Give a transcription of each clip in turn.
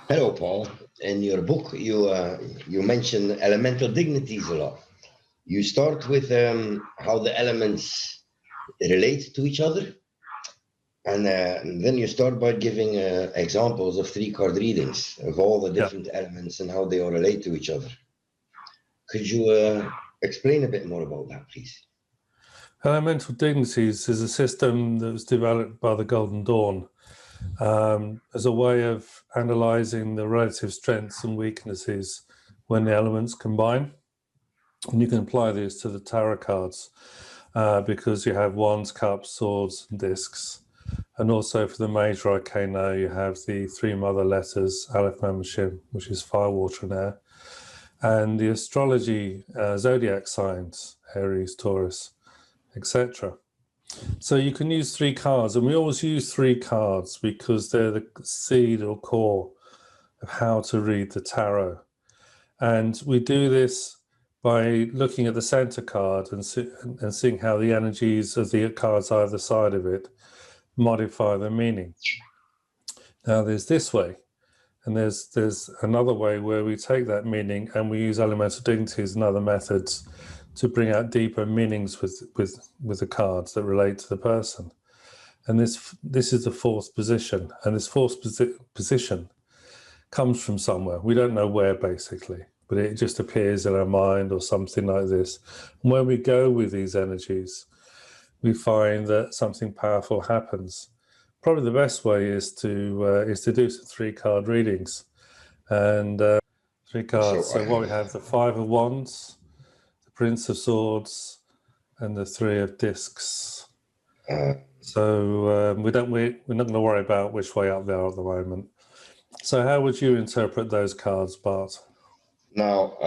Hello, Paul. In your book, you mention elemental dignities a lot. You start with how the elements relate to each other, and then you start by giving examples of three-card readings of all the different elements and how they all relate to each other. Could you explain a bit more about that, please? Elemental Dignities is a system that was developed by the Golden Dawn as a way of analysing the relative strengths and weaknesses when the elements combine. And you can apply these to the tarot cards because you have wands, cups, swords, and discs. And also for the major arcana, you have the three mother letters, Aleph, Mem, Shin, which is fire, water, and air. And the astrology zodiac signs, Aries, Taurus, etc. So you can use three cards, and we always use three cards because they're the seed or core of how to read the tarot. And we do this by looking at the center card and seeing how the energies of the cards either side of it modify the meaning. Now there's this way, and there's another way where we take that meaning and we use elemental dignities and other methods to bring out deeper meanings with the cards that relate to the person. And this is the fourth position, and this fourth position comes from somewhere. We don't know where, basically, but it just appears in our mind or something like this. And when we go with these energies, we find that something powerful happens. Probably the best way is to do some three-card readings. And three cards. So what we have, the Five of Wands, the Prince of Swords, and the Three of Discs. So we're not going to worry about which way up they are at the moment. So how would you interpret those cards, Bart? Now,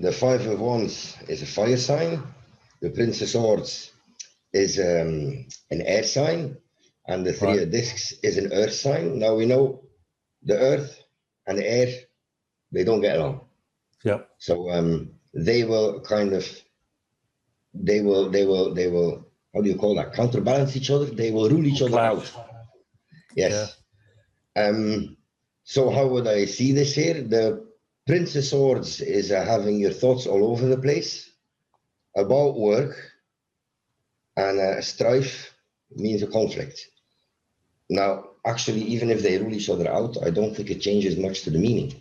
the Five of Wands is a fire sign. The Prince of Swords is an air sign, and the Three of Discs is an earth sign. Now we know the earth and the air, they don't get along. Yeah. So they will kind of, they will, how do you call that? Counterbalance each other. They will rule each other out. Yes. Yeah. So how would I see this here? The Prince of Swords is having your thoughts all over the place about work, and strife means a conflict. Now, actually, even if they rule each other out, I don't think it changes much to the meaning.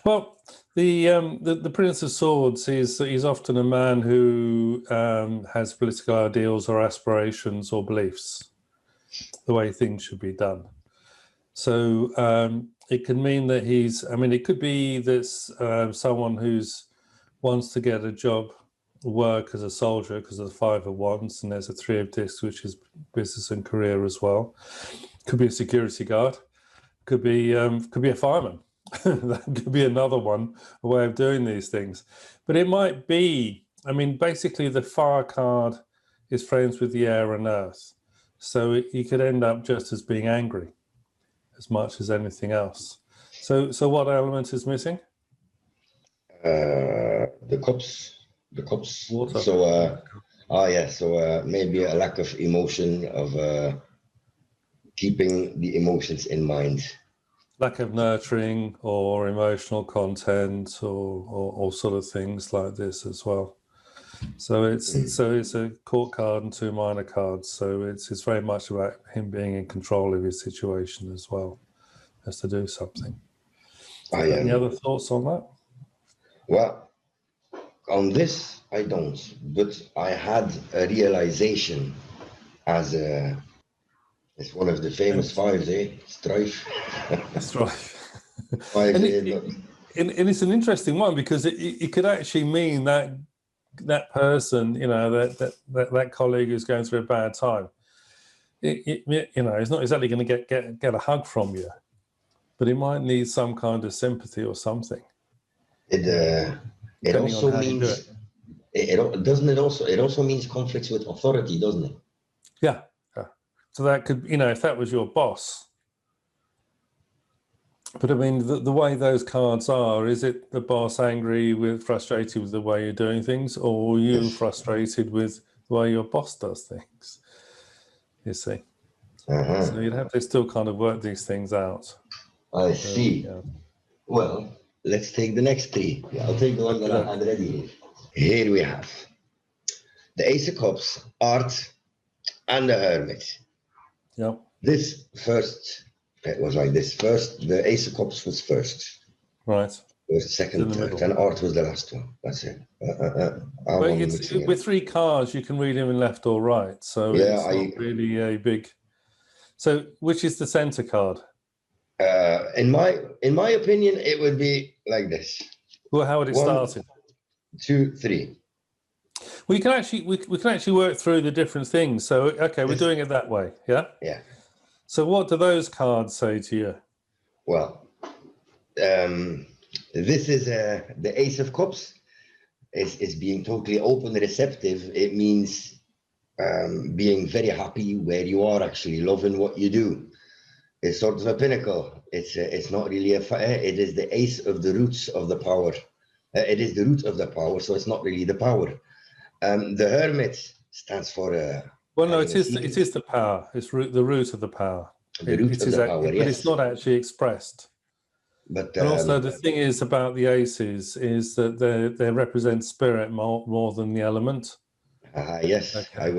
Well, the Prince of Swords is often a man who has political ideals or aspirations or beliefs, the way things should be done. So it can mean that it could be that someone who's wants to get a job, work as a soldier because of the Five of Wands, and there's a Three of Discs, which is business and career as well. Could be a security guard, could be a fireman. That could be another one, a way of doing these things. But it might be, basically the fire card is friends with the air and earth. So he could end up just as being angry as much as anything else. So what element is missing? The cups. Water. So so maybe a lack of emotion, of keeping the emotions in mind. Lack of nurturing or emotional content or sort of things like this as well. So it's a court card and two minor cards. So it's very much about him being in control of his situation as well as to do something. Any other thoughts on that? Well, on this I don't, but I had a realization as it's one of the famous fives, strife. Strife. Five, and it's an interesting one because it could actually mean that person, that colleague who's going through a bad time, it's not exactly going to get a hug from you, but it might need some kind of sympathy or something. It also means it also means conflicts with authority, doesn't it? Yeah. So that could, if that was your boss. But the way those cards are, is it the boss frustrated with the way you're doing things, or you frustrated with the way your boss does things? You see. Uh-huh. So you'd have to still kind of work these things out. I see. Yeah. Well, let's take the next three. I'll take the one that I had ready here. Here we have the Ace of Cups, Art, and the Hermit. Yep. This first, it was like this. First, the Ace of Cups was first. Right. First, second, third, and Art was the last one. That's it. But with three cards, you can read them in left or right. So yeah, it's not really a big... So which is the center card? In my opinion, it would be like this. Well, how would it start? 1, 2, 3. We can actually work through the different things. So okay, we're doing it that way, yeah. Yeah. So what do those cards say to you? Well, this is the Ace of Cups. Is being totally open, receptive. It means being very happy where you are, actually loving what you do. It's sort of a pinnacle. It's not really it is the ace of the roots of the power. It is the root of the power, so it's not really the power. The Hermit stands for. Well, no, it is the power. It's the root of the power. The root of the power, yes. But it's not actually expressed. But and also the thing is about the aces is that they represent spirit more than the element. Yes, okay.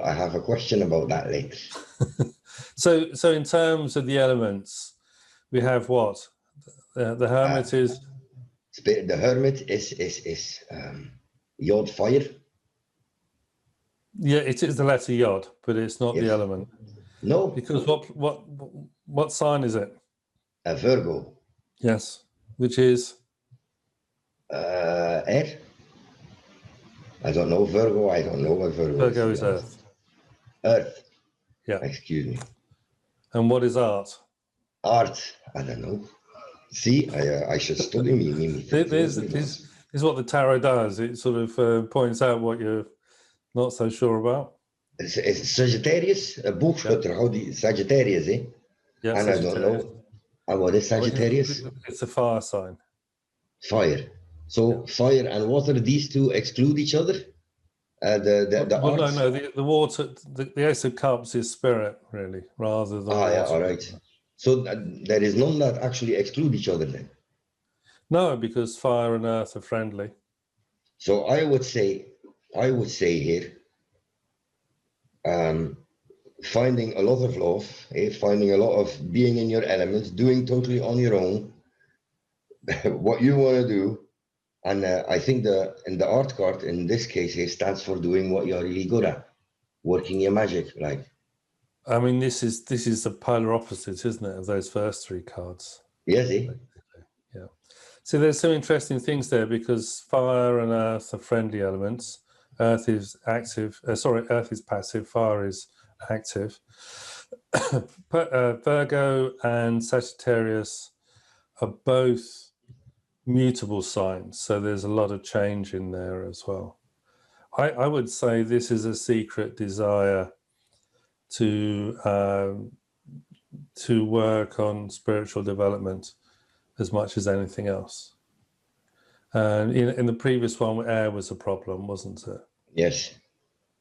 I have a question about that later. So in terms of the elements, we have what? The Hermit is... The Hermit is Yod, fire. Yeah, it is the letter Yod, but it's not the element. No. Because what sign is it? Virgo. Yes, which is? Air. I don't know Virgo. I don't know what Virgo is. Virgo is Earth. Earth. Yeah. Excuse me. And what is art? Art. I don't know. See, I should study me. This is what the tarot does. It sort of points out what you're not so sure about. It's Sagittarius, a boogschutter. How do you, Sagittarius, eh? Yeah, and I don't know. And what is Sagittarius? It's a fire sign. Fire. So fire and water, these two exclude each other? No. The water, the Ace of Cups is spirit, really, rather than water. Yeah, all right. So there is none that actually exclude each other then? No, because fire and earth are friendly. So I would say here, finding a lot of love, finding a lot of being in your element, doing totally on your own, what you want to do. And I think in the art card, in this case, it stands for doing what you're really good at, working your magic, like. I mean, this is the polar opposite, isn't it, of those first three cards? Yes, Yeah. So there's some interesting things there because fire and earth are friendly elements. Earth is active. Earth is passive. Fire is active. Virgo and Sagittarius are both mutable signs, so there's a lot of change in there as well. I would say this is a secret desire to work on spiritual development as much as anything else. And in the previous one, air was a problem, wasn't it? Yes.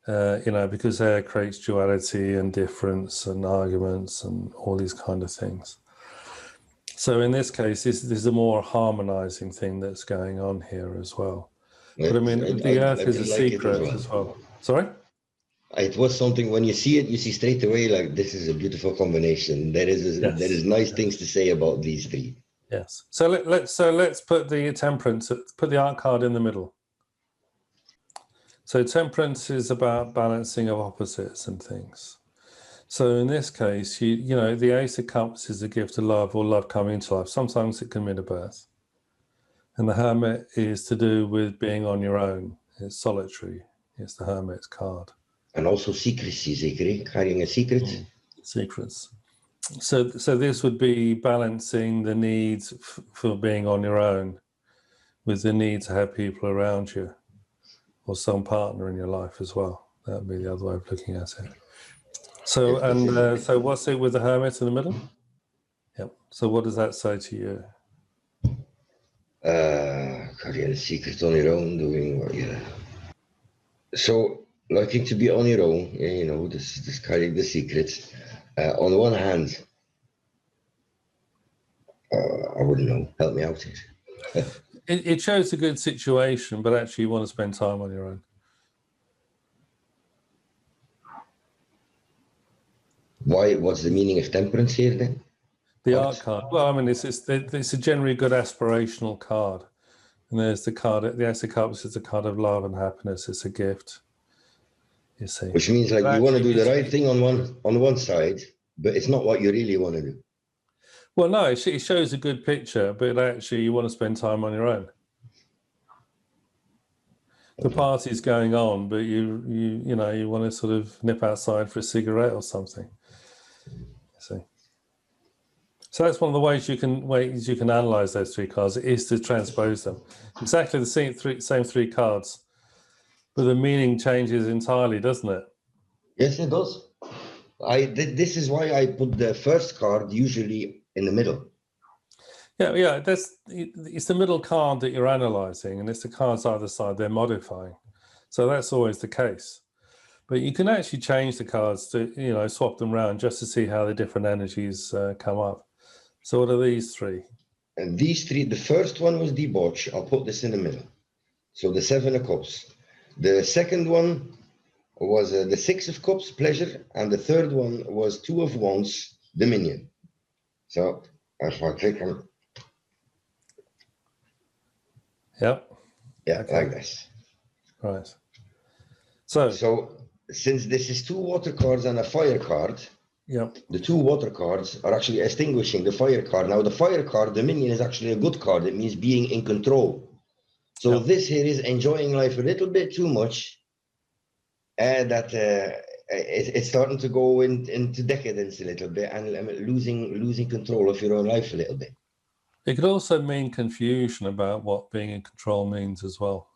Because air creates duality and difference and arguments and all these kind of things. So in this case, this is a more harmonizing thing that's going on here as well. But I mean, the earth is a secret as well. Sorry? It was something, when you see it, you see straight away, like, this is a beautiful combination. There is nice things to say about these three. Yes. So let's put the temperance, put the art card in the middle. So temperance is about balancing of opposites and things. So in this case, the Ace of Cups is a gift of love or love coming into life. Sometimes it can mean a birth. And the Hermit is to do with being on your own. It's solitary. It's the Hermit's card. And also secrecy, carrying a secret. Secrets. So this would be balancing the needs for being on your own with the need to have people around you or some partner in your life as well. That would be the other way of looking at it. So so what's it with the Hermit in the middle? Yep. So what does that say to you? Carrying a secret on your own, doing what you. So liking to be on your own, this carrying the secrets. On the one hand, I wouldn't know. Help me out here. It shows a good situation, but actually you want to spend time on your own. Why? What's the meaning of temperance here then? The art card. Well, I mean, it's a generally good aspirational card. And there's the card, the Ace of Cups is a card of love and happiness. It's a gift, you see. Which means like you want to do the right thing on one side, but it's not what you really want to do. Well, no, it shows a good picture, but actually you want to spend time on your own. The party's going on, but you want to sort of nip outside for a cigarette or something. You see. So that's one of the ways you can analyze those three cards, is to transpose them. Exactly the same three cards, but the meaning changes entirely, doesn't it? Yes, it does. This is why I put the first card usually in the middle. Yeah. It's the middle card that you're analysing, and it's the cards either side they're modifying. So that's always the case. But you can actually change the cards to swap them around just to see how the different energies come up. So what are these three? And these three, the first one was debauch. I'll put this in the middle. So the 7 of Cups. The second one was the 6 of Cups, pleasure, and the third one was 2 of Wands, dominion. So if I click on, yeah, okay. Like this. Right. So since this is 2 water cards and a fire card, the 2 water cards are actually extinguishing the fire card. Now the fire card, dominion, is actually a good card. It means being in control. So this here is enjoying life a little bit too much. That it's starting to go into decadence a little bit and losing control of your own life a little bit. It could also mean confusion about what being in control means as well.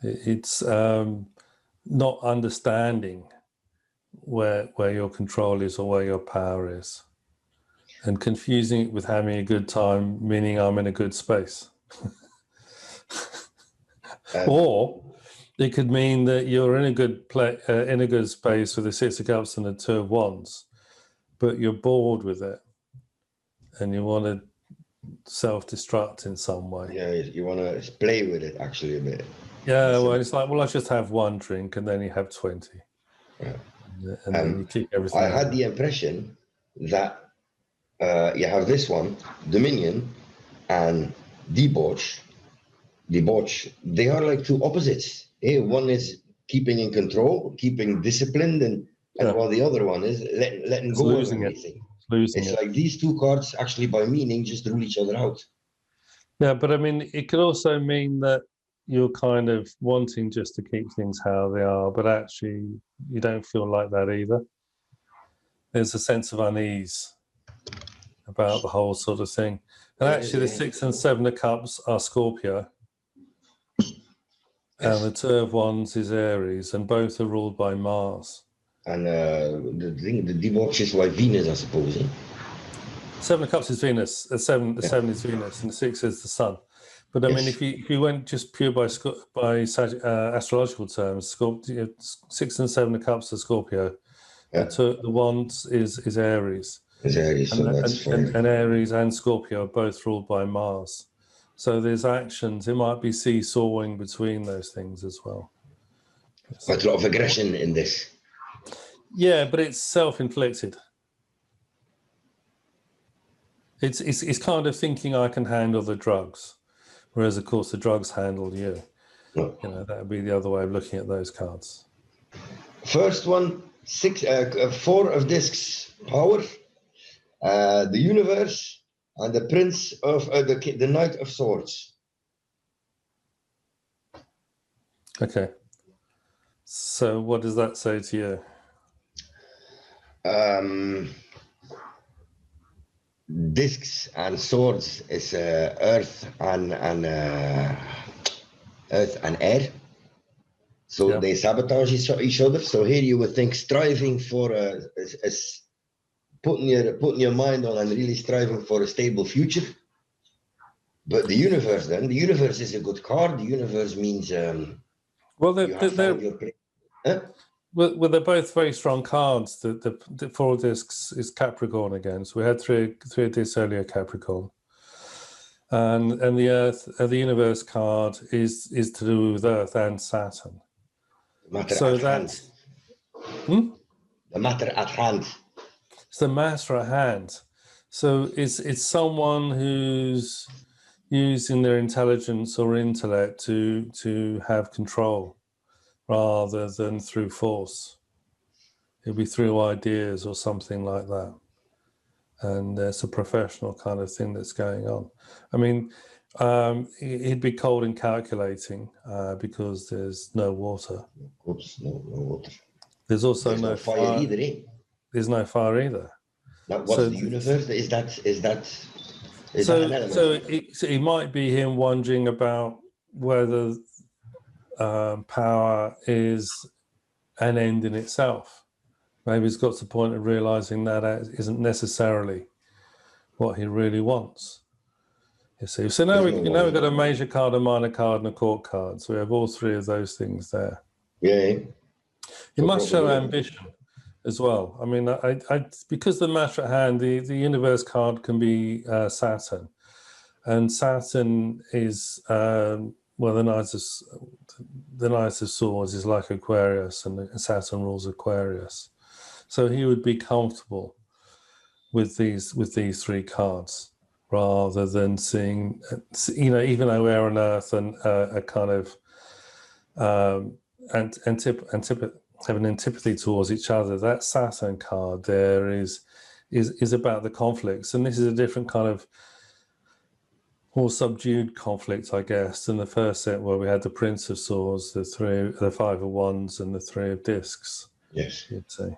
It's not understanding where your control is or where your power is, and confusing it with having a good time, meaning I'm in a good space. Or it could mean that you're in a good space with the 6 of Cups and the 2 of Wands, but you're bored with it and you want to self-destruct in some way. Yeah, you want to play with it actually a bit. Yeah, well, it's like, well, I just have one drink and then you have 20. Yeah. And then you keep everything. I had the impression that you have this one, dominion, and debauch. They are like 2 opposites. One is keeping in control, keeping disciplined, and while the other one is letting go of everything. It's like these 2 cards actually by meaning just rule each other out. Yeah, but I mean, it could also mean that you're kind of wanting just to keep things how they are, but actually you don't feel like that either. There's a sense of unease about the whole sort of thing. And actually the 6 and 7 of Cups are Scorpio. And the 2 of Wands is Aries, and both are ruled by Mars. And the debauch is by Venus, I suppose. 7 of Cups is Venus. The 7 is Venus, and the 6 is the Sun. But I mean, if you went just pure by astrological terms, 6 and 7 of Cups are Scorpio. The Wands is Aries. And Aries and Scorpio are both ruled by Mars. So there's actions. It might be seesawing between those things as well. Quite a lot of aggression in this. Yeah, but it's self-inflicted. It's kind of thinking I can handle the drugs, whereas of course the drugs handle you. That would be the other way of looking at those cards. First one, 4 of discs, power, the universe, and the Prince of the Knight of Swords. Okay. So what does that say to you? Discs and swords is earth and air. So they sabotage each other. So here you would think striving for putting your mind on and really striving for a stable future. But the universe is a good card. The universe means well, Well, they're both very strong cards. The 4 of discs is Capricorn again. So we had three of discs earlier, Capricorn. And the Earth, the Universe card is to do with Earth and Saturn. The matter at hand. The matter at hand. It's the matter at hand. So it's someone who's using their intelligence or intellect to have control rather than through force. It'll be through ideas or something like that. And it's a professional kind of thing that's going on. I mean, he'd be cold and calculating because there's no water. Oops, no water. There's also no fire either, eh? There's no fire either. Now, what's the universe? Is that an element? So it might be him wondering about whether power is an end in itself. Maybe he's got to the point of realizing that isn't necessarily what he really wants. You see. So now we've got a major card, a minor card, and a court card. So we have all 3 of those things there. Yeah. It must show ambition as well. I mean, because the matter at hand, the universe card can be Saturn, and Saturn is the Knight of Swords is like Aquarius, and Saturn rules Aquarius. So he would be comfortable with these 3 cards, rather than seeing, even though we're on Earth and a kind of have an antipathy towards each other. That Saturn card there is about the conflicts, and this is a different kind of more subdued conflict, I guess, than the first set where we had the Prince of Swords, the 5 of Wands, and the 3 of Discs. Yes, you'd say.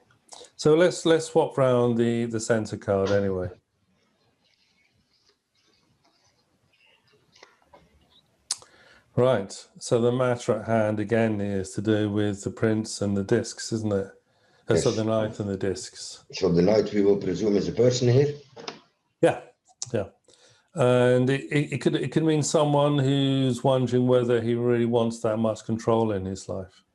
So let's swap round the center card anyway. Right, so the matter at hand again is to do with the Prince and the Discs, isn't it? Yes. So the Knight and the Discs. So the Knight, we will presume, is a person here? Yeah. And it could mean someone who's wondering whether he really wants that much control in his life.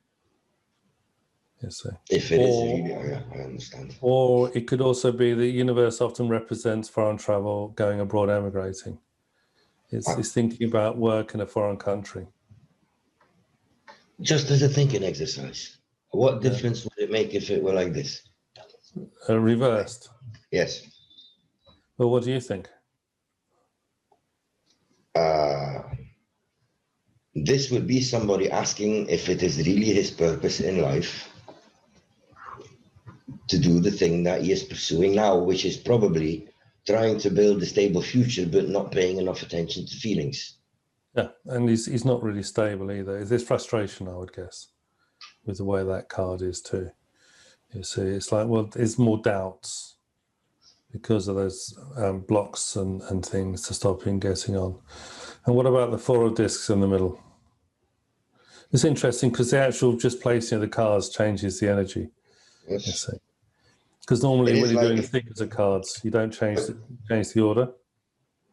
You see. If it is really, yeah, I understand. Or it could also be the universe often represents foreign travel, going abroad, emigrating. It's thinking about work in a foreign country. Just as a thinking exercise, what difference would it make if it were like this? Reversed? Yes. Well, what do you think? This would be somebody asking if it is really his purpose in life to do the thing that he is pursuing now, which is probably trying to build a stable future, but not paying enough attention to feelings. Yeah, and he's not really stable either. There's frustration, I would guess, with the way that card is too. You see, it's like, well, there's more doubts because of those blocks and things to stop him getting on. And what about the 4 of Discs in the middle? It's interesting because the actual just placing of the cards changes the energy. Yes. You see. Because normally when you're doing the figures of cards, you don't change the order.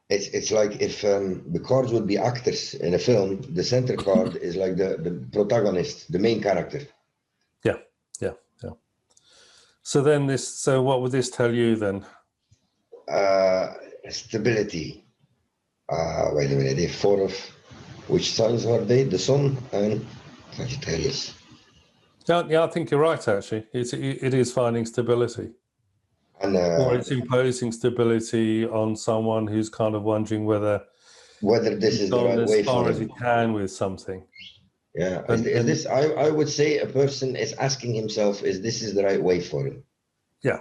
It's like if the cards would be actors in a film, the center card is like the protagonist, the main character. Yeah. So what would this tell you then? Stability. Wait a minute, 4 of which signs are they? The Sun and Sagittarius. Yeah, I think you're right, actually. It is finding stability. Or it's imposing stability on someone who's kind of wondering whether this is the right way for him. as he can with something. Yeah, I would say a person is asking himself, is this the right way for him? Yeah.